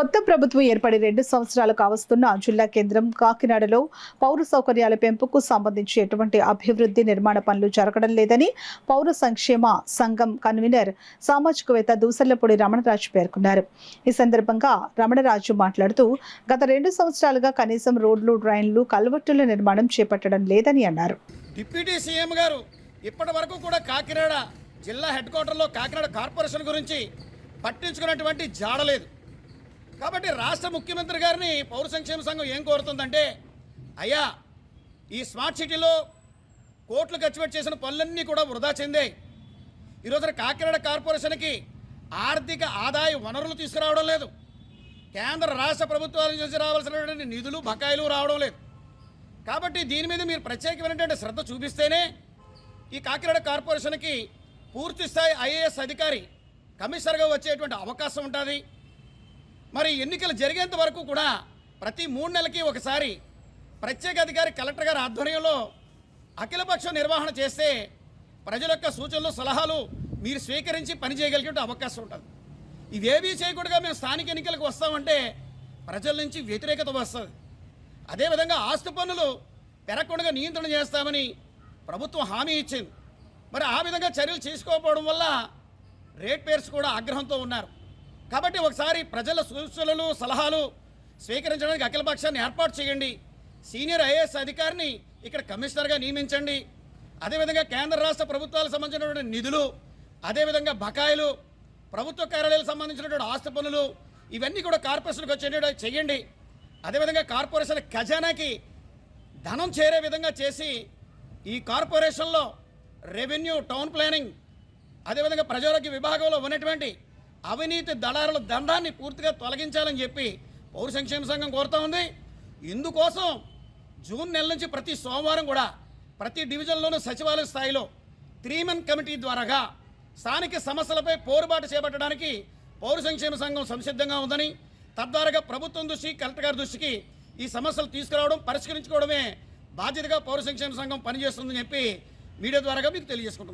కొత్త ప్రభుత్వం ఏర్పడి 2 సంవత్సరాలు కావస్తున్న జిల్లా కేంద్రం కాకినాడలో పౌర సౌకర్యాల పెంపుకు సంబంధించి ఎటువంటి అభివృద్ధి నిర్మాణ పనులు జరగడం లేదని పౌర సంక్షేమ సంఘం కన్వీనర్ సామాజికవేత్త దూసర్లపూడి రమణరాజు పేర్కొన్నారు. ఈ సందర్భంగా రమణరాజు మాట్లాడుతూ గత 2 సంవత్సరాలుగా కనీసం రోడ్లు, డ్రైన్లు, కల్వర్టుల నిర్మాణం చేపట్టడం లేదని అన్నారు. డిప్యూటీ సీఎం గారు ఇప్పటి వరకు కూడా కాకినాడ జిల్లా హెడ్ క్వార్టర్లో కాకినాడ కార్పొరేషన్ గురించి పట్టించుకున్నటువంటి జాడలేదు. కాబట్టి రాష్ట్ర ముఖ్యమంత్రి గారిని పౌర సంక్షేమ సంఘం ఏం కోరుతుందంటే, అయ్యా ఈ స్మార్ట్ సిటీలో కోట్లు ఖర్చు పెట్టి చేసిన పనులన్నీ కూడా వృధా చెందాయి. ఈరోజు కాకినాడ కార్పొరేషన్కి ఆర్థిక ఆదాయ వనరులు తీసుకురావడం లేదు. కేంద్ర రాష్ట్ర ప్రభుత్వాల నుంచి రావాల్సినటువంటి నిధులు, బకాయిలు రావడం లేదు. కాబట్టి దీని మీద మీరు ప్రత్యేకమైనటువంటి శ్రద్ధ చూపిస్తేనే ఈ కాకినాడ కార్పొరేషన్కి పూర్తి స్థాయి ఐఏఎస్ అధికారి కమిషనర్గా వచ్చేటువంటి అవకాశం ఉంటుంది. మరి ఎన్నికలు జరిగేంత వరకు కూడా ప్రతి 3 నెలలకి ఒకసారి ప్రత్యేక అధికారి కలెక్టర్ గారి ఆధ్వర్యంలో అఖిలపక్ష నిర్వహణ చేస్తే ప్రజల యొక్క సూచనలు, సలహాలు మీరు స్వీకరించి పని చేయగలిగే అవకాశం ఉంటుంది. ఇవేవీ చేయకుండా మేము స్థానిక ఎన్నికలకు వస్తామంటే ప్రజల నుంచి వ్యతిరేకత వస్తుంది. అదేవిధంగా ఆస్తి పన్నులు పెరగకుండా నియంత్రణ చేస్తామని ప్రభుత్వం హామీ ఇచ్చింది. మరి ఆ విధంగా చర్యలు చేసుకోకపోవడం వల్ల రేట్ పేర్స్ కూడా ఆగ్రహంతో ఉన్నారు. కాబట్టి ఒకసారి ప్రజల సూచనలు, సలహాలు స్వీకరించడానికి అఖిలపక్షాన్ని ఏర్పాటు చేయండి. సీనియర్ ఐఏఎస్ అధికారిని ఇక్కడ కమిషనర్గా నియమించండి. అదేవిధంగా కేంద్ర రాష్ట్ర ప్రభుత్వాలకు సంబంధించినటువంటి నిధులు, అదేవిధంగా బకాయిలు, ప్రభుత్వ కార్యాలయాలకు సంబంధించినటువంటి ఆస్తి పనులు ఇవన్నీ కూడా కార్పొరేషన్కి వచ్చేటట్టు చేయండి. అదేవిధంగా కార్పొరేషన్ ఖజానాకి ధనం చేరే విధంగా చేసి ఈ కార్పొరేషన్లో రెవెన్యూ, టౌన్ ప్లానింగ్, అదేవిధంగా ప్రజారోగ్య విభాగంలో ఉన్నటువంటి అవినీతి దళారుల దండాన్ని పూర్తిగా తొలగించాలని చెప్పి పౌర సంక్షేమ సంఘం కోరుతూ ఉంది. ఇందుకోసం జూన్ నెల నుంచి ప్రతి సోమవారం కూడా ప్రతి డివిజన్లోనూ సచివాలయ స్థాయిలో 3-man కమిటీ ద్వారాగా స్థానిక సమస్యలపై పోరుబాటు చేపట్టడానికి పౌర సంక్షేమ సంఘం సంసిద్ధంగా ఉందని, తద్వారాగా ప్రభుత్వం దృష్టి, కలెక్టర్ గారి దృష్టికి ఈ సమస్యలు తీసుకురావడం, పరిష్కరించుకోవడమే బాధ్యతగా పౌర సంక్షేమ సంఘం పనిచేస్తుందని చెప్పి మీడియా ద్వారాగా మీకు తెలియజేసుకుంటున్నాం.